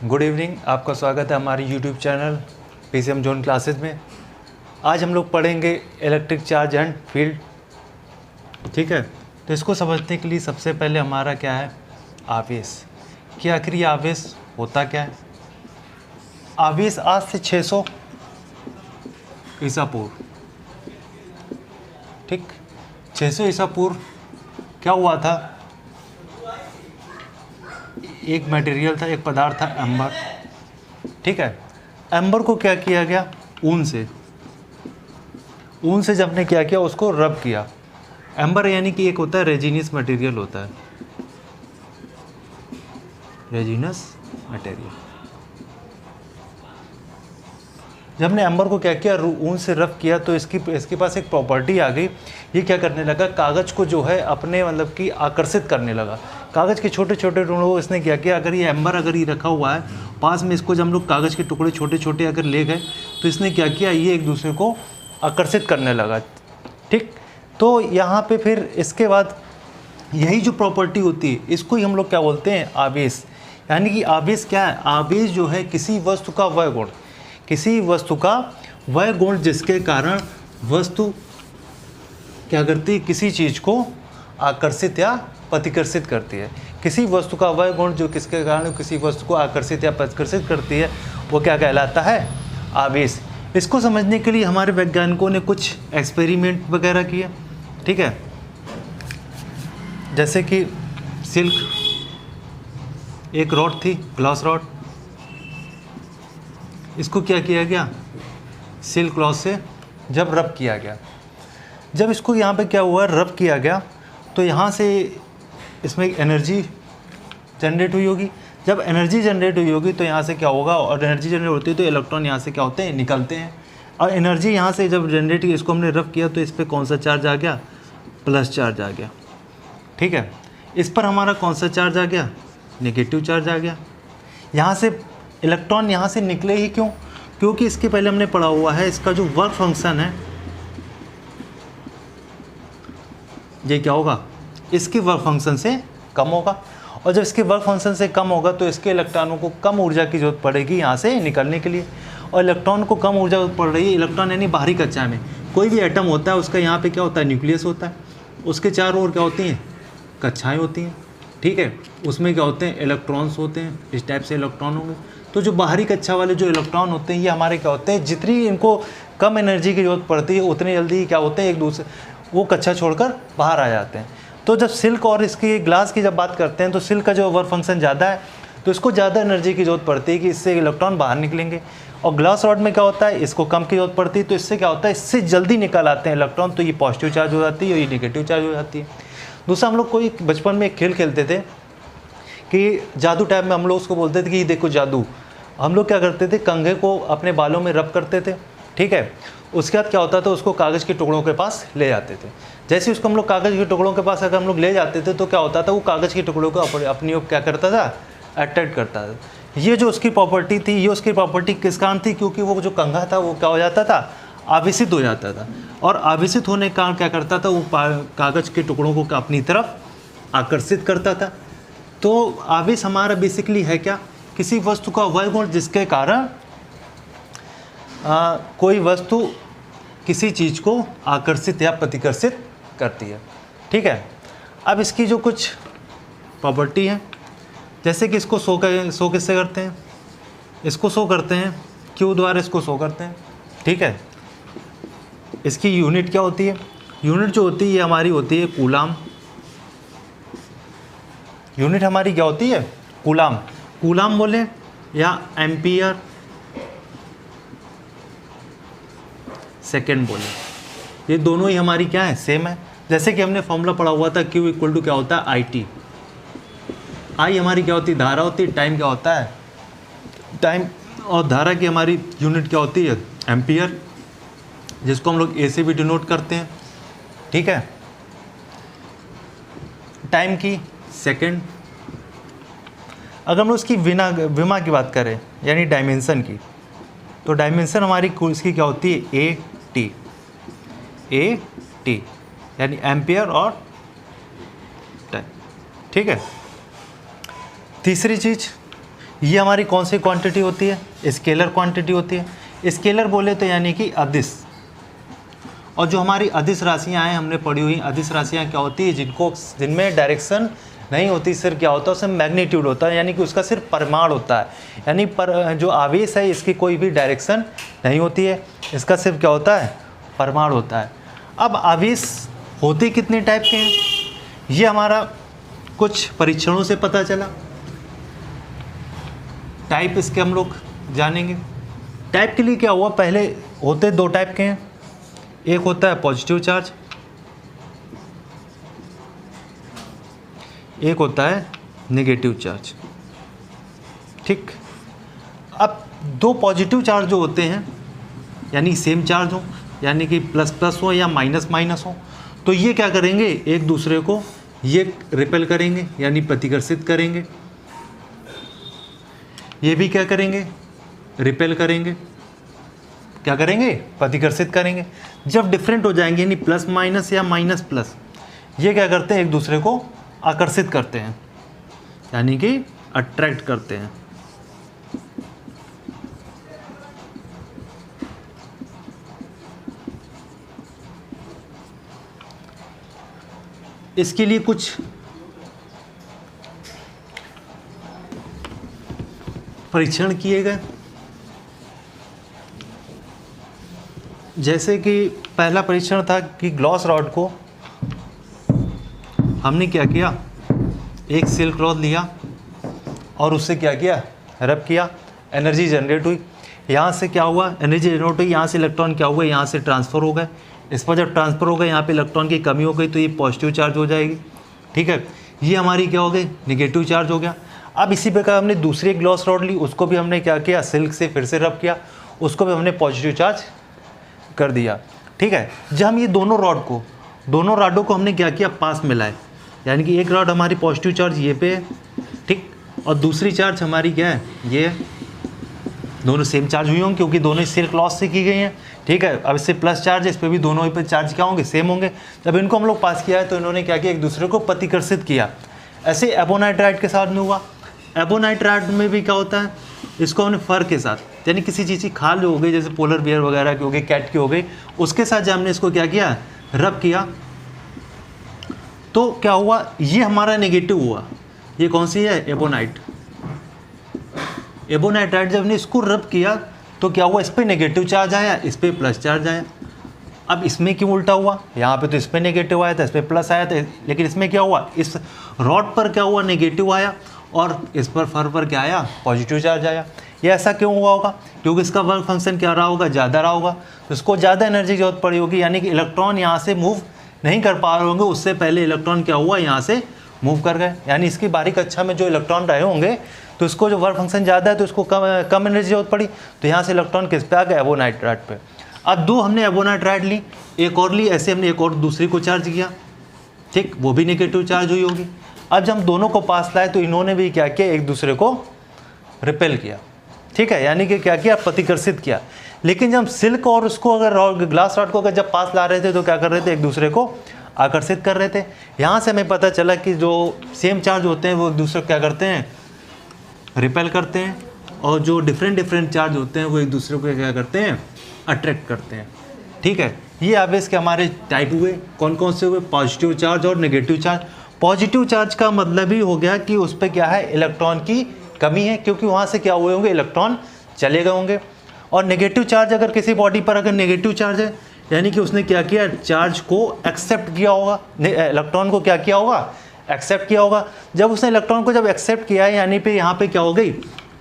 Good evening, आपका स्वागत है हमारे YouTube channel PCM zone classes में। आज हम लोग पढ़ेंगे इलेक्ट्रिक चार्ज एंड फील्ड। ठीक है, तो इसको समझने के लिए सबसे पहले हमारा क्या है, आवेश कि आखिर ये आवेश होता क्या है। आवेश आज से 600 ईसा पूर्व, ठीक, 600 ईसा पूर्व क्या हुआ था, एक मटेरियल था, एक पदार्थ था एम्बर। ठीक है, एम्बर को क्या किया गया, ऊन से जब ने क्या किया, उसको रब किया। एम्बर यानी कि एक होता है रेजिनस मटेरियल होता है, रेजिनस मटेरियल। जब ने एम्बर को क्या किया, ऊन से रब किया, तो इसके पास एक प्रॉपर्टी आ गई। ये क्या करने लगा, कागज़ को जो है अपने मतलब कि आकर्षित करने लगा। कागज़ के छोटे छोटे टुकड़ों को इसने क्या किया, अगर ये एम्बर अगर ये रखा हुआ है पास में, इसको जब हम लोग कागज़ के टुकड़े छोटे छोटे अगर ले गए तो इसने क्या किया, ये एक दूसरे को आकर्षित करने लगा। ठीक, तो यहाँ पे फिर इसके बाद यही जो प्रॉपर्टी होती है इसको ही हम लोग क्या बोलते हैं, आवेश। यानी कि आवेश क्या है, आवेश जो है किसी वस्तु का वह गुण, किसी वस्तु का वह गुण जिसके कारण वस्तु क्या करती है, किसी चीज़ को आकर्षित या प्रतिकर्षित करती है। किसी वस्तु का वह गुण जो किसके कारण किसी वस्तु को आकर्षित या प्रतिकर्षित करती है, वो क्या कहलाता है, आवेश। इसको समझने के लिए हमारे वैज्ञानिकों ने कुछ एक्सपेरिमेंट वगैरह किए। ठीक है, जैसे कि सिल्क, एक रॉड थी, ग्लास रॉड, इसको क्या किया गया, सिल्क क्लॉथ से जब रब किया गया, जब इसको यहाँ पे क्या हुआ, रब किया गया, तो यहाँ से इसमें एनर्जी जनरेट हुई होगी। जब एनर्जी जनरेट हुई होगी तो यहाँ से क्या होगा, और एनर्जी जनरेट होती है तो इलेक्ट्रॉन यहाँ से क्या होते हैं, निकलते हैं। और एनर्जी यहाँ से जब जनरेट की, इसको हमने रब किया तो इस पर कौन सा चार्ज आ गया, प्लस चार्ज आ गया। ठीक है, इस पर हमारा कौन सा चार्ज आ गया, नेगेटिव चार्ज आ गया। यहाँ से इलेक्ट्रॉन यहाँ से निकले ही क्यों, क्योंकि इसके पहले हमने पढ़ा हुआ है, इसका जो वर्क फंक्शन है ये क्या होगा, इसके वर्क फंक्शन से कम होगा। और जब इसके वर्क फंक्शन से कम होगा तो इसके इलेक्ट्रॉनों को कम ऊर्जा की जरूरत पड़ेगी यहाँ से निकलने के लिए। और इलेक्ट्रॉन को कम ऊर्जा पड़ रही है, इलेक्ट्रॉन यानी बाहरी कक्षा में कोई भी एटम होता है, उसका यहाँ पे क्या होता है, न्यूक्लियस होता है, उसके चारों ओर क्या होती हैं, कक्षाएँ होती हैं। ठीक है, उसमें क्या होते हैं, इलेक्ट्रॉन्स होते हैं, इस टाइप से इलेक्ट्रॉन होंगे। तो जो बाहरी कक्षा वाले जो इलेक्ट्रॉन होते हैं, ये हमारे क्या होते हैं, जितनी इनको कम एनर्जी की जरूरत पड़ती है उतनी जल्दी क्या होते हैं, एक दूसरे वो कक्षा छोड़कर बाहर आ जाते हैं। तो जब सिल्क और इसकी ग्लास की जब बात करते हैं, तो सिल्क का जो वर्क फंक्शन ज़्यादा है तो इसको ज़्यादा एनर्जी की जरूरत पड़ती है कि इससे इलेक्ट्रॉन बाहर निकलेंगे। और ग्लास रॉड में क्या होता है, इसको कम की जरूरत पड़ती है, तो इससे क्या होता है, इससे जल्दी निकल आते हैं इलेक्ट्रॉन, तो ये पॉजिटिव चार्ज हो जाती है और ये नेगेटिव चार्ज हो जाती है। दूसरा, हम लोग कोई बचपन में एक खेल खेलते थे कि जादू टाइप में, हम लोग उसको बोलते थे कि देखो जादू। हम लोग क्या करते थे, कंघे को अपने बालों में रब करते थे। ठीक है, उसके बाद क्या होता था, उसको कागज़ के टुकड़ों के पास ले जाते थे। जैसे उसको हम लोग कागज़ के टुकड़ों के पास अगर हम लोग ले जाते थे तो क्या होता था, वो कागज़ के टुकड़ों को अपनी ओर क्या करता था, अट्रैक्ट करता था। ये जो उसकी प्रॉपर्टी थी, ये उसकी प्रॉपर्टी किस कारण थी, क्योंकि वो जो कंघा था वो क्या हो जाता था, आवेशित हो जाता था। और आवेशित होने के कारण क्या करता था, वो कागज़ के टुकड़ों को अपनी तरफ आकर्षित करता था। तो आवेश हमारा बेसिकली है क्या, किसी वस्तु का वह गुण जिसके कारण कोई वस्तु किसी चीज़ को आकर्षित या प्रतिकर्षित करती है। ठीक है, अब इसकी जो कुछ प्रॉपर्टी है, जैसे कि इसको शो किससे करते हैं, इसको शो करते हैं क्यू द्वारा, इसको शो करते हैं। ठीक है, इसकी यूनिट क्या होती है, यूनिट जो होती है ये हमारी होती है कूलाम। यूनिट हमारी क्या होती है, कूलाम। कूलाम बोले या एम्पियर सेकेंड बोले, ये दोनों ही हमारी क्या है, सेम है। जैसे कि हमने फॉर्मूला पढ़ा हुआ था, Q इक्वल टू क्या होता है, IT। आई हमारी क्या होती है, धारा होती है, टाइम क्या होता है, टाइम। और धारा की हमारी यूनिट क्या होती है, एम्पियर, जिसको हम लोग A से भी डिनोट करते हैं। ठीक है, टाइम की सेकेंड। अगर हम लोग उसकी विमा की बात करें यानी डायमेंशन की, तो डायमेंशन हमारी इसकी क्या होती है, AT यानी एम्पियर और टाइम। ठीक है, तीसरी चीज़ ये हमारी कौन सी क्वांटिटी होती है? स्केलर क्वांटिटी होती है। स्केलर बोले तो यानी कि अदिश। और जो हमारी अदिश राशियाँ हैं हमने पढ़ी हुई, अदिश राशियाँ क्या होती है? जिनमें डायरेक्शन नहीं होती, सिर्फ क्या होता है उसमें मैग्नीट्यूड होता है, यानी कि उसका सिर्फ परिमाण होता है। यानी जो आवेश है इसकी कोई भी डायरेक्शन नहीं होती है, इसका सिर्फ क्या होता है? परिमाण होता है। अब आवेश होते कितने टाइप के हैं ये हमारा कुछ परीक्षणों से पता चला। टाइप इसके हम लोग जानेंगे। टाइप के लिए क्या हुआ, पहले होते 2 टाइप के हैं। एक होता है पॉजिटिव चार्ज, एक होता है नेगेटिव चार्ज। ठीक, अब 2 पॉजिटिव चार्ज जो होते हैं यानी सेम चार्ज हो, यानी कि प्लस प्लस हो या माइनस माइनस हो, तो ये क्या करेंगे? एक दूसरे को ये रिपेल करेंगे यानी प्रतिकर्षित करेंगे। ये भी क्या करेंगे? रिपेल करेंगे। क्या करेंगे? प्रतिकर्षित करेंगे। जब डिफरेंट हो जाएंगे यानी प्लस माइनस या माइनस प्लस, ये क्या करते हैं? एक दूसरे को आकर्षित करते हैं, यानी कि अट्रैक्ट करते हैं। इसके लिए कुछ परीक्षण किए गए, जैसे कि पहला परीक्षण था कि ग्लास रॉड को हमने क्या किया? एक सिल्क क्लॉथ लिया और उससे क्या किया? रब किया, एनर्जी जनरेट हुई। यहाँ से क्या हुआ? एनर्जी जनरेट हुई, यहाँ से इलेक्ट्रॉन क्या हुआ? यहाँ से ट्रांसफ़र हो गए। इस पर जब ट्रांसफ़र हो गए यहाँ पे इलेक्ट्रॉन की कमी हो गई तो ये पॉजिटिव चार्ज हो जाएगी। ठीक है, ये हमारी क्या हो गई? नेगेटिव चार्ज हो गया। अब इसी प्रकार हमने दूसरी ग्लास रॉड ली, उसको भी हमने क्या किया? सिल्क से फिर से रब किया, उसको भी हमने पॉजिटिव चार्ज कर दिया। ठीक है, जब हम ये दोनों रॉडों को हमने क्या किया? पास मिलाए, यानी कि एक रॉड हमारी पॉजिटिव चार्ज ये पे है, ठीक, और दूसरी चार्ज हमारी क्या है? ये है। दोनों सेम चार्ज हुई होंगी क्योंकि दोनों सिल्क क्लॉथ से की गई हैं। ठीक है, अब इससे प्लस चार्ज है, इस पर भी दोनों पे चार्ज क्या होंगे? सेम होंगे। जब इनको हम लोग पास किया है तो इन्होंने क्या किया? एक दूसरे को प्रतिकर्षित किया। ऐसे एबोनाइट्राइड के साथ में हुआ। एबोनाइट्राइड में भी क्या होता है? इसको हमने फर के साथ, यानी किसी चीज़ की खाल जो हो गई, जैसे पोलर बियर वगैरह की हो गई, कैट की हो गई, उसके साथ जब हमने इसको क्या किया? रब किया, तो क्या हुआ? ये हमारा नेगेटिव हुआ। ये कौन सी है? एबोनाइट। एबोनाइट्राइड जब हमने इसको रब किया तो क्या हुआ? इस पर नेगेटिव चार्ज आया, इस पर प्लस चार्ज आया। अब इसमें क्यों उल्टा हुआ? यहाँ पे तो इस पर नेगेटिव आया था, इस पर प्लस आया था, लेकिन इसमें क्या हुआ? इस रॉड पर क्या हुआ? नेगेटिव आया, और इस पर फर पर क्या आया? पॉजिटिव चार्ज आया। ये ऐसा क्यों हुआ होगा? क्योंकि इसका वर्क फंक्शन क्या रहा होगा? ज़्यादा रहा होगा, तो इसको ज़्यादा एनर्जी की जरूरत पड़ी होगी, यानी कि इलेक्ट्रॉन यहाँ से मूव नहीं कर पा रहे होंगे, उससे पहले इलेक्ट्रॉन क्या हुआ? यहाँ से मूव कर गए। यानी इसकी बारी कक्षा में जो इलेक्ट्रॉन रहे होंगे तो इसको जो वर्क फंक्शन ज़्यादा है तो इसको कम एनर्जी जरूरत पड़ी, तो यहाँ से इलेक्ट्रॉन किस पे आ गए? एबोनाइट्राइड पे। अब 2 हमने एबोनाइट्राइड ली, एक और ली, ऐसे हमने एक और दूसरी को चार्ज किया। ठीक, वो भी नेगेटिव चार्ज हुई होगी। अब जब हम दोनों को पास लाए तो इन्होंने भी क्या किया? एक दूसरे को रिपेल किया। ठीक है, यानी कि क्या किया? प्रतिकर्षित किया। लेकिन जब सिल्क और उसको अगर ग्लास रॉड को अगर जब पास ला रहे थे तो क्या कर रहे थे? एक दूसरे को आकर्षित कर रहे थे। यहाँ से हमें पता चला कि जो सेम चार्ज होते हैं वो एक दूसरे को क्या करते हैं? रिपेल करते हैं, और जो डिफरेंट चार्ज होते हैं वो एक दूसरे को क्या करते हैं? अट्रैक्ट करते हैं। ठीक है, ये आवेश के हमारे टाइप हुए। कौन कौन से हुए? पॉजिटिव चार्ज और नेगेटिव चार्ज। पॉजिटिव चार्ज का मतलब ही हो गया कि उस पर क्या है? इलेक्ट्रॉन की कमी है, क्योंकि वहाँ से क्या हुए होंगे? इलेक्ट्रॉन चले गए होंगे। और नेगेटिव चार्ज, अगर किसी बॉडी पर अगर नेगेटिव चार्ज है, यानी कि उसने क्या किया? चार्ज को एक्सेप्ट किया होगा, इलेक्ट्रॉन को क्या किया होगा? एक्सेप्ट किया होगा। जब उसने इलेक्ट्रॉन को जब एक्सेप्ट किया है, यानी पे यहाँ पे क्या हो गई?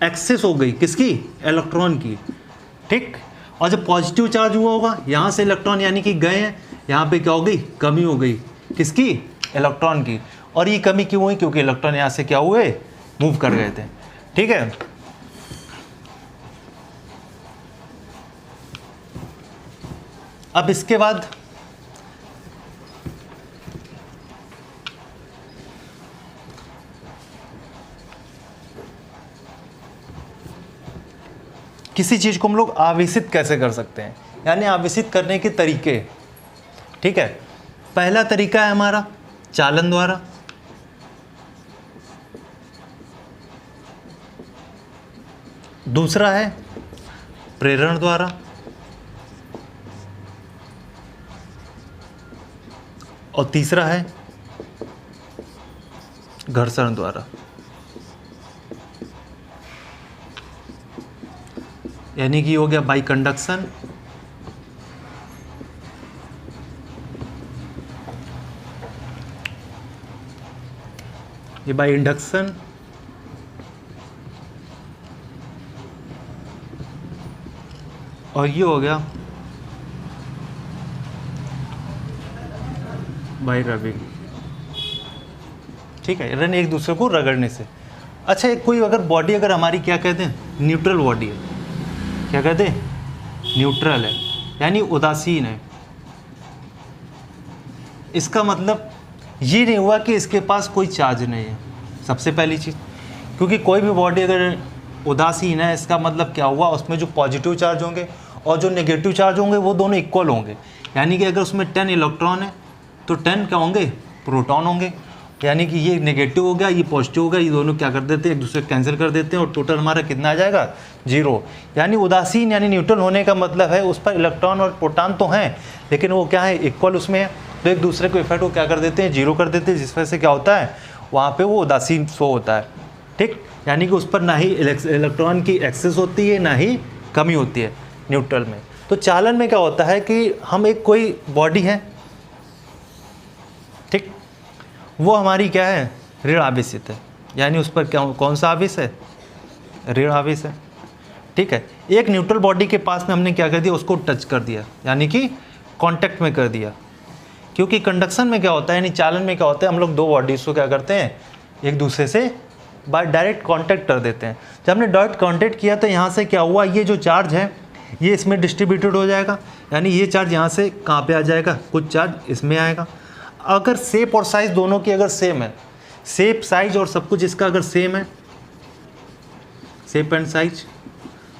एक्सेस हो गई, किसकी? इलेक्ट्रॉन की। ठीक, और जब पॉजिटिव चार्ज हुआ होगा, यहाँ से इलेक्ट्रॉन यानी कि गए हैं, यहाँ पे क्या हो गई? कमी हो गई, किसकी? इलेक्ट्रॉन की। और ये कमी क्यों हुई? क्योंकि इलेक्ट्रॉन यहाँ से क्या हुए? मूव कर गए थे। ठीक है, अब इसके बाद किसी चीज़ को हम लोग आवेशित कैसे कर सकते हैं, यानी आवेशित करने के तरीके। ठीक है, पहला तरीका है हमारा चालन द्वारा। दूसरा है प्रेरण द्वारा, और तीसरा है घर्षण द्वारा। यानी कि हो गया बाई कंडक्शन, ये बाई इंडक्शन, और ये हो गया बाई रबिंग। ठीक है, रन एक दूसरे को रगड़ने से। अच्छा, एक कोई अगर बॉडी अगर हमारी क्या कहते हैं, न्यूट्रल बॉडी है, क्या कहते हैं, न्यूट्रल है, यानी उदासीन है। इसका मतलब ये नहीं हुआ कि इसके पास कोई चार्ज नहीं है, सबसे पहली चीज़। क्योंकि कोई भी बॉडी अगर उदासीन है, इसका मतलब क्या हुआ, उसमें जो पॉजिटिव चार्ज होंगे और जो नेगेटिव चार्ज होंगे वो दोनों इक्वल होंगे। यानी कि अगर उसमें 10 इलेक्ट्रॉन है तो 10 क्या होंगे, प्रोटॉन होंगे। यानी कि ये नेगेटिव हो गया, ये पॉजिटिव हो गया, ये दोनों क्या कर देते हैं, एक दूसरे कैंसिल कर देते हैं, और टोटल हमारा कितना आ जाएगा, 0। यानी उदासीन यानी न्यूट्रल होने का मतलब है उस पर इलेक्ट्रॉन और प्रोटॉन तो हैं, लेकिन वो क्या है, इक्वल उसमें है, तो एक दूसरे को इफेक्ट को क्या कर देते हैं, 0 कर देते हैं, जिस वजह से क्या होता है, वहाँ पर वो उदासीन शो होता है। ठीक, यानी कि उस पर ना ही इलेक्ट्रॉन की एक्सेस होती है, ना ही कमी होती है न्यूट्रल में। तो चालन में क्या होता है कि हम एक कोई बॉडी है, ठीक, वो हमारी क्या है, ऋण आवेशित है, यानी उस पर क्या, कौन सा आवेश है, ऋण आवेश है। ठीक है, एक न्यूट्रल बॉडी के पास में हमने क्या कर दिया, उसको टच कर दिया, यानी कि कांटेक्ट में कर दिया। क्योंकि कंडक्शन में क्या होता है, यानी चालन में क्या होता है, हम लोग दो बॉडीज़ को क्या करते हैं, एक दूसरे से बाय डायरेक्ट कांटेक्ट कर देते हैं। जब हमने डायरेक्ट कांटेक्ट किया तो यहाँ से क्या हुआ, ये जो चार्ज है ये इसमें डिस्ट्रीब्यूटेड हो जाएगा, यानी ये चार्ज यहाँ से कहाँ पे आ जाएगा, कुछ चार्ज इसमें आएगा। अगर शेप और साइज दोनों की अगर सेम है, शेप साइज और सब कुछ इसका अगर सेम है, शेप एंड साइज,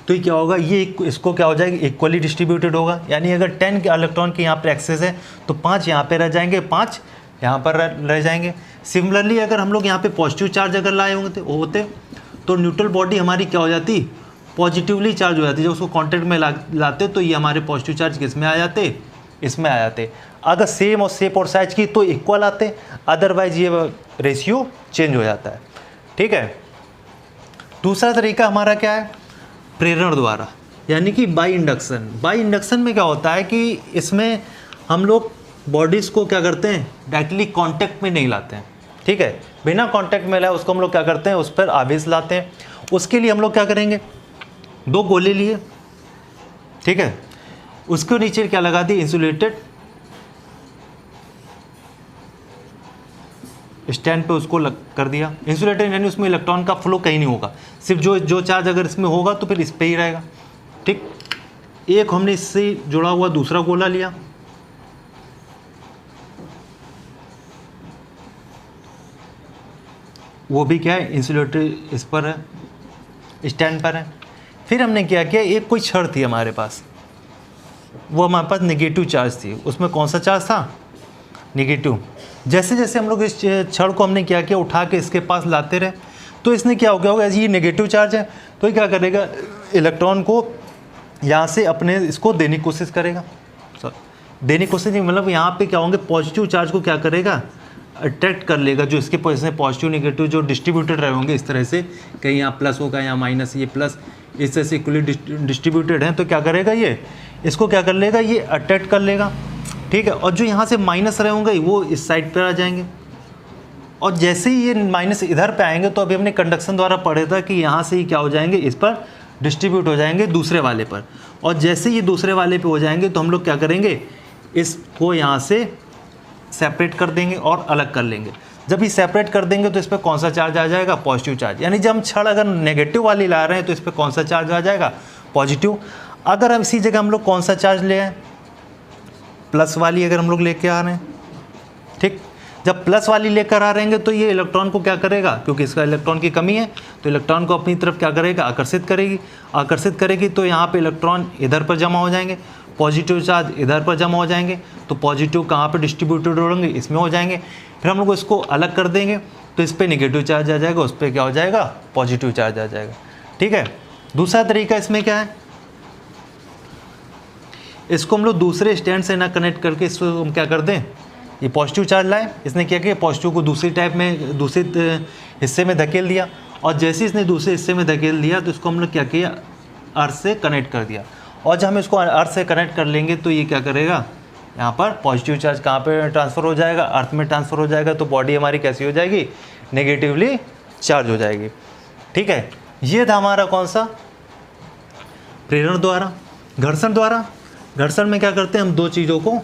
तो ये क्या होगा, ये इसको क्या हो जाएगा, इक्वली डिस्ट्रीब्यूटेड होगा। यानी अगर 10 के इलेक्ट्रॉन की यहाँ पर एक्सेस है तो 5 यहाँ पे रह जाएंगे, 5 यहाँ पर रह जाएंगे। सिमिलरली अगर हम लोग यहाँ पे पॉजिटिव चार्ज अगर लाए होते तो न्यूट्रल बॉडी हमारी क्या हो जाती, पॉजिटिवली चार्ज हो जाती। जब उसको कांटेक्ट में लाते तो ये हमारे पॉजिटिव चार्ज किस में आ जाते, इसमें आ जाते। अगर सेम और शेप और साइज की तो इक्वल आते, अदरवाइज ये रेशियो चेंज हो जाता है। ठीक है, दूसरा तरीका हमारा क्या है, प्रेरण द्वारा, यानी कि बाई इंडक्शन। बाई इंडक्शन में क्या होता है कि इसमें हम लोग बॉडीज़ को क्या करते हैं, डायरेक्टली कांटेक्ट में नहीं लाते हैं। ठीक है, बिना कांटेक्ट में लाए उसको हम लोग क्या करते हैं, उस पर आवेश लाते हैं। उसके लिए हम लोग क्या करेंगे, दो गोले लिए, ठीक है, उसके नीचे क्या लगा दिए, इंसुलेटेड स्टैंड पे उसको कर दिया। इंसुलेटेड यानी उसमें इलेक्ट्रॉन का फ्लो कहीं नहीं होगा, सिर्फ जो चार्ज अगर इसमें होगा तो फिर इस पे ही रहेगा। ठीक, एक हमने इससे जुड़ा हुआ दूसरा गोला लिया, वो भी क्या है, इंसुलेटेड इस पर है, स्टैंड पर है। फिर हमने क्या किया, एक कोई छड़ थी हमारे पास, वो हमारे पास नेगेटिव चार्ज थी, उसमें कौन सा चार्ज था, नेगेटिव। जैसे जैसे हम लोग इस छड़ को हमने क्या किया, उठा के इसके पास लाते रहे, तो इसने क्या हो गया होगा, ये नेगेटिव चार्ज है तो ये क्या करेगा, इलेक्ट्रॉन को यहाँ से अपने इसको देने की कोशिश करेगा। देने की कोशिश नहीं, मतलब यहाँ पे क्या होंगे, पॉजिटिव चार्ज को क्या करेगा, अट्रैक्ट कर लेगा, जो इसके पोजीशन पॉजिटिव नेगेटिव जो डिस्ट्रीब्यूटेड रहे होंगे इस तरह से, कहीं यहाँ प्लस होगा, यहाँ माइनस, ये प्लस, इस तरह से इक्वली डिस्ट्रीब्यूटेड हैं, तो क्या करेगा, ये इसको क्या कर लेगा, ये अट्रैक्ट कर लेगा। ठीक है, और जो यहाँ से माइनस रहे होंगे वो इस साइड पर आ जाएंगे, और जैसे ही ये माइनस इधर पे आएंगे, तो अभी हमने कंडक्शन द्वारा पढ़ा था कि यहाँ से ही क्या हो जाएंगे, इस पर डिस्ट्रीब्यूट हो जाएंगे दूसरे वाले पर, और जैसे ये दूसरे वाले पे हो जाएंगे तो हम लोग क्या करेंगे, इसको यहाँ से सेपरेट कर देंगे और अलग कर लेंगे। जब ये सेपरेट कर देंगे तो इस पर कौन सा चार्ज आ जाएगा, पॉजिटिव चार्ज। यानी जब हम छड़ अगर नेगेटिव वाली ला रहे हैं तो इस पर कौन सा चार्ज आ जाएगा, पॉजिटिव। अगर हम इसी जगह हम लोग कौन सा चार्ज ले आए, प्लस वाली अगर हम लोग लेके आ रहे हैं, ठीक, जब प्लस वाली लेकर आ रहेंगे तो ये इलेक्ट्रॉन को क्या करेगा, क्योंकि इसका इलेक्ट्रॉन की कमी है तो इलेक्ट्रॉन को अपनी तरफ क्या करेगा, आकर्षित करेगी। तो यहाँ पे इलेक्ट्रॉन इधर पर जमा हो जाएंगे, पॉजिटिव चार्ज इधर पर जमा हो जाएंगे, तो पॉजिटिव कहाँ पे डिस्ट्रीब्यूटेड होंगे, इसमें हो जाएंगे। फिर हम लोग इसको अलग कर देंगे तो इस पर नेगेटिव चार्ज आ जाएगा, उस पर क्या हो जाएगा, पॉजिटिव चार्ज आ जाएगा। ठीक है, दूसरा तरीका इसमें क्या है, इसको हम लोग दूसरे स्टैंड से ना कनेक्ट करके इसको हम क्या कर दें, ये पॉजिटिव चार्ज लाए, इसने क्या किया पॉजिटिव को दूसरी टाइप में दूसरे हिस्से में धकेल दिया, और जैसे इसने दूसरे हिस्से में धकेल दिया तो इसको हम लोग क्या किया अर्थ से कनेक्ट कर दिया। और जब हम इसको अर्थ से कनेक्ट कर लेंगे तो ये क्या करेगा, यहाँ पर पॉजिटिव चार्ज कहाँ पे ट्रांसफ़र हो जाएगा, अर्थ में ट्रांसफ़र हो जाएगा, तो बॉडी हमारी कैसी हो जाएगी, नेगेटिवली चार्ज हो जाएगी। ठीक है, ये था हमारा कौन सा, प्रेरण द्वारा। घर्षण द्वारा, घर्षण में क्या करते हैं हम दो चीज़ों को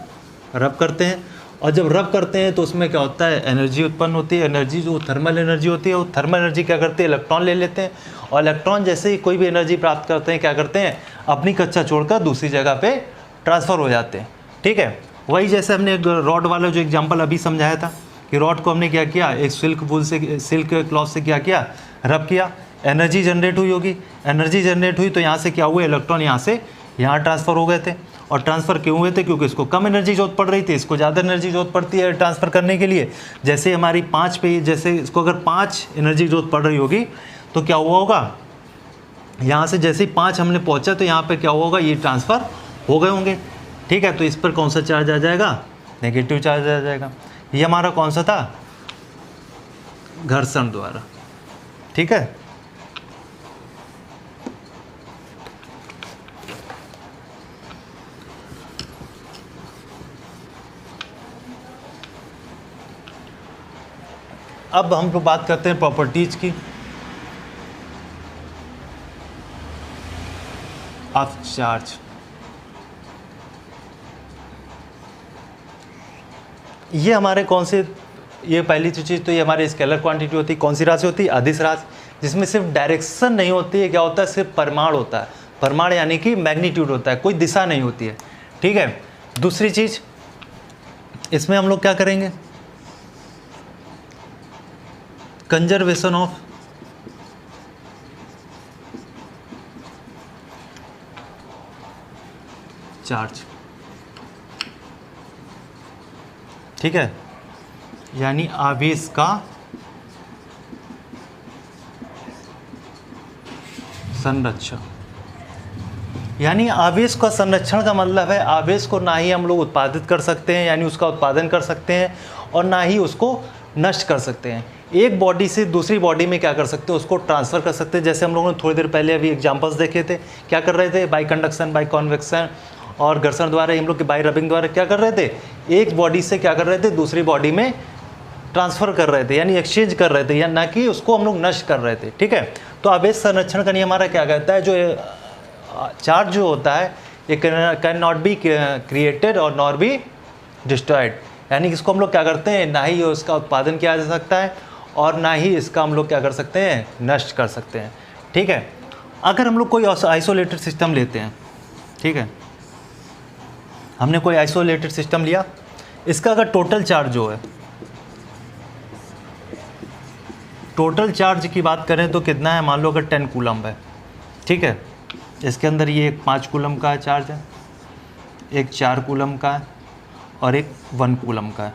रब करते हैं, और जब रब करते हैं तो उसमें क्या होता है एनर्जी उत्पन्न होती है। एनर्जी जो थर्मल एनर्जी होती है, वो थर्मल एनर्जी क्या करते हैं इलेक्ट्रॉन ले लेते हैं, और इलेक्ट्रॉन जैसे ही कोई भी एनर्जी प्राप्त करते हैं क्या करते हैं अपनी कक्षा छोड़कर दूसरी जगह पे ट्रांसफ़र हो जाते हैं। ठीक है, वही जैसे हमने एक रॉड वाला जो एग्जाम्पल अभी समझाया था कि रॉड को हमने क्या किया, एक सिल्क वूल से, सिल्क क्लॉथ से क्या किया, रब किया, एनर्जी जनरेट हुई होगी, एनर्जी जनरेट हुई तो यहाँ से क्या हुआ, इलेक्ट्रॉन यहाँ से यहाँ ट्रांसफ़र हो गए थे। और ट्रांसफ़र क्यों हुए थे, क्योंकि इसको कम एनर्जी ज़रूरत पड़ रही थी, इसको ज़्यादा एनर्जी ज़रूरत पड़ती है ट्रांसफ़र करने के लिए। जैसे हमारी 5 पे, जैसे इसको अगर 5 एनर्जी ज़रूरत पड़ रही होगी तो क्या हुआ होगा, यहाँ से जैसे ही 5 हमने पहुँचा तो यहाँ पे क्या हुआ होगा, ये ट्रांसफ़र हो गए होंगे। ठीक है, तो इस पर कौन सा चार्ज आ जाएगा, नेगेटिव चार्ज आ जाएगा। ये हमारा कौन सा था, घर्षण द्वारा। ठीक है, अब हम लोग बात करते हैं प्रॉपर्टीज की ऑफ चार्ज। ये हमारे कौन से, ये पहली चीज़ तो ये हमारी स्केलर क्वांटिटी होती है, कौन सी राशि होती है, अदिश राशि, जिसमें सिर्फ डायरेक्शन नहीं होती है, क्या होता है सिर्फ परिमाण होता है। परिमाण यानी कि मैग्नीट्यूड होता है, कोई दिशा नहीं होती है। ठीक है, दूसरी चीज़ इसमें हम लोग क्या करेंगे, कंजर्वेशन ऑफ चार्ज। ठीक है, यानी आवेश का संरक्षण। यानी आवेश का संरक्षण का मतलब है आवेश को ना ही हम लोग उत्पादित कर सकते हैं, यानी उसका उत्पादन कर सकते हैं, और ना ही उसको नष्ट कर सकते हैं। एक बॉडी से दूसरी बॉडी में क्या कर सकते हैं, उसको ट्रांसफ़र कर सकते हैं। जैसे हम लोगों ने थोड़ी देर पहले अभी एग्जांपल्स देखे थे, क्या कर रहे थे, बाई कंडक्शन, बाई कॉन्वेक्शन और घर्षण द्वारा, हम लोग के बाई रबिंग द्वारा क्या कर रहे थे, एक बॉडी से क्या कर रहे थे दूसरी बॉडी में ट्रांसफ़र कर रहे थे, यानी एक्सचेंज कर रहे थे, या ना कि उसको हम लोग नष्ट कर रहे थे। ठीक है, तो आवेश संरक्षण का नियम हमारा क्या कहता है, जो चार्ज जो होता है ये कैन नॉट बी क्रिएटेड और नॉट बी डिस्ट्रॉयड, यानी कि इसको हम लोग क्या करते हैं, ना ही उसका उत्पादन किया जा सकता है और ना ही इसका हम लोग क्या कर सकते हैं, नष्ट कर सकते हैं। ठीक है, अगर हम लोग कोई आइसोलेटेड सिस्टम लेते हैं, ठीक है, हमने कोई आइसोलेटेड सिस्टम लिया, इसका अगर टोटल चार्ज जो है, टोटल चार्ज की बात करें तो कितना है, मान लो अगर 10 कूलम्ब है। ठीक है, इसके अंदर ये एक 5 कूलम्ब का चार्ज है, एक 4 कूलम्ब का है और एक 1 कूलम्ब का है।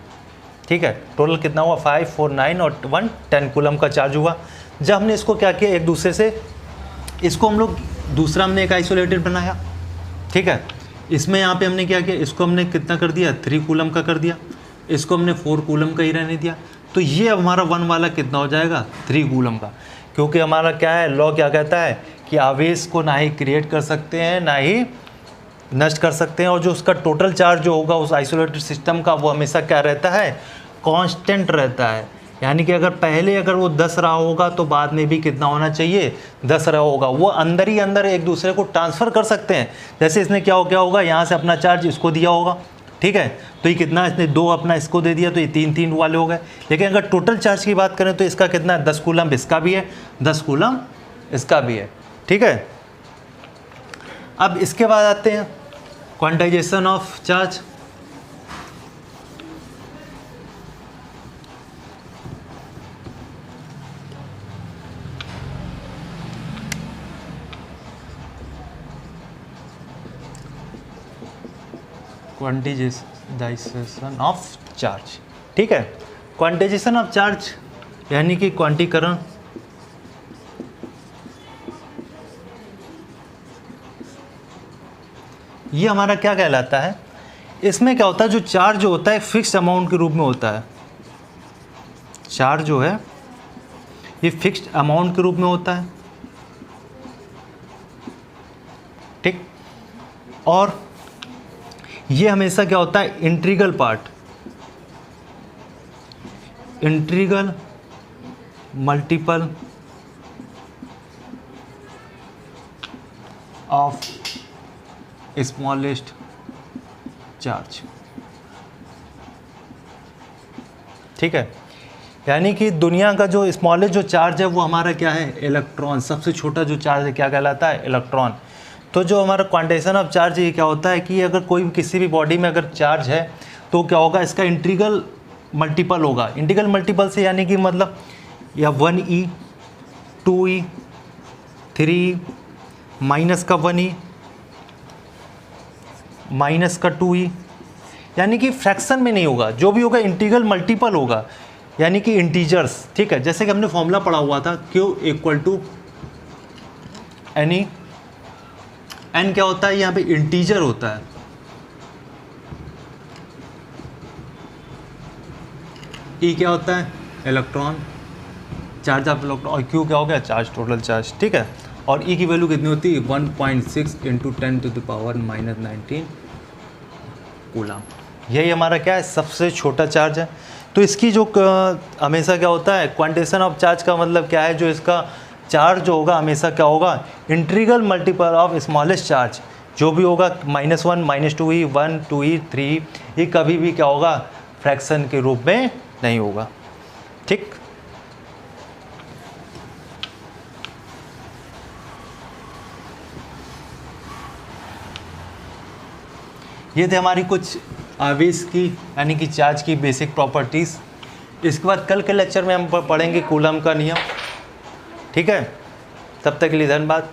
ठीक है, टोटल कितना हुआ, 5, 4, 9 और 1 10 कूलम्ब का चार्ज हुआ। जब हमने इसको क्या किया, एक दूसरे से इसको हम लोग दूसरा हमने एक आइसोलेटेड बनाया। ठीक है, इसमें यहाँ पे हमने क्या किया, इसको हमने कितना कर दिया, 3 कूलम्ब का कर दिया, इसको हमने 4 कूलम्ब का ही रहने दिया। तो ये अब हमारा 1 वाला कितना हो जाएगा, 3 कूलम्ब का, क्योंकि हमारा क्या है, लॉ क्या कहता है कि आवेश को ना ही क्रिएट कर सकते हैं ना ही नष्ट कर सकते हैं, और जो उसका टोटल चार्ज जो होगा उस आइसोलेटेड सिस्टम का, वो हमेशा क्या रहता है, कांस्टेंट रहता है। यानी कि अगर पहले अगर वो 10 रहा होगा तो बाद में भी कितना होना चाहिए, 10 रहा होगा। वो अंदर ही अंदर एक दूसरे को ट्रांसफ़र कर सकते हैं। जैसे इसने क्या होगा, यहाँ से अपना चार्ज इसको दिया होगा, ठीक है, तो ये कितना, इसने 2 अपना इसको दे दिया, तो ये 3 वाले हो गए। लेकिन अगर टोटल चार्ज की बात करें तो इसका कितना है, 10 कूलम्ब इसका भी है, 10 कूलम्ब इसका भी है। ठीक है, अब इसके बाद आते हैं quantization of charge. Quantisation of charge. ठीक है, क्वांटाइजेशन ऑफ चार्ज यानी कि क्वांटीकरण ये हमारा क्या कहलाता है, इसमें क्या होता है, जो चार्ज होता है फिक्स्ड अमाउंट के रूप में होता है, चार्ज जो है ये फिक्स्ड अमाउंट के रूप में होता है, ठीक। और ये हमेशा क्या होता है, integral part, integral multiple of smallest charge, ठीक है। यानी कि दुनिया का जो स्मॉलेस्ट जो चार्ज है वो हमारा क्या है, इलेक्ट्रॉन। सबसे छोटा जो चार्ज है क्या कहलाता है, इलेक्ट्रॉन। तो जो हमारा क्वांटेशन ऑफ चार्ज ये क्या होता है कि अगर कोई किसी भी बॉडी में अगर चार्ज है तो क्या होगा, इसका इंटीग्रल मल्टीपल होगा। इंटीग्रल मल्टीपल से यानी कि मतलब या 1e 2e 3e माइनस का 1e माइनस का 2e, यानी कि फ्रैक्शन में नहीं होगा, जो भी होगा इंटीग्रल मल्टीपल होगा, यानी कि इंटीजर्स, ठीक है। जैसे कि हमने फॉर्मूला पढ़ा हुआ था Q equal to any, n क्या होता है, यहाँ पे इंटीजर होता है, ई क्या होता है, इलेक्ट्रॉन, चार्ज ऑफ इलेक्ट्रॉन, और क्यू क्या हो गया, चार्ज, टोटल चार्ज, ठीक है। और ई की वैल्यू कितनी होती है, 1.6 × 10⁻⁻19 कूलम। यही हमारा क्या है, सबसे छोटा चार्ज है। तो इसकी जो हमेशा क्या होता है, क्वांटेशन ऑफ चार्ज का मतलब क्या है, जो इसका चार्ज जो होगा हमेशा क्या होगा, integral multiple of smallest charge, जो भी होगा -1 -2e 1 2e 3e, ये कभी भी क्या होगा, फ्रैक्शन के रूप में नहीं होगा, ठीक। ये थे हमारी कुछ आवेश की यानी कि चार्ज की बेसिक प्रॉपर्टीज़। इसके बाद कल के लेक्चर में हम पढ़ेंगे कूलम का नियम, ठीक है। तब तक के लिए धन्यवाद।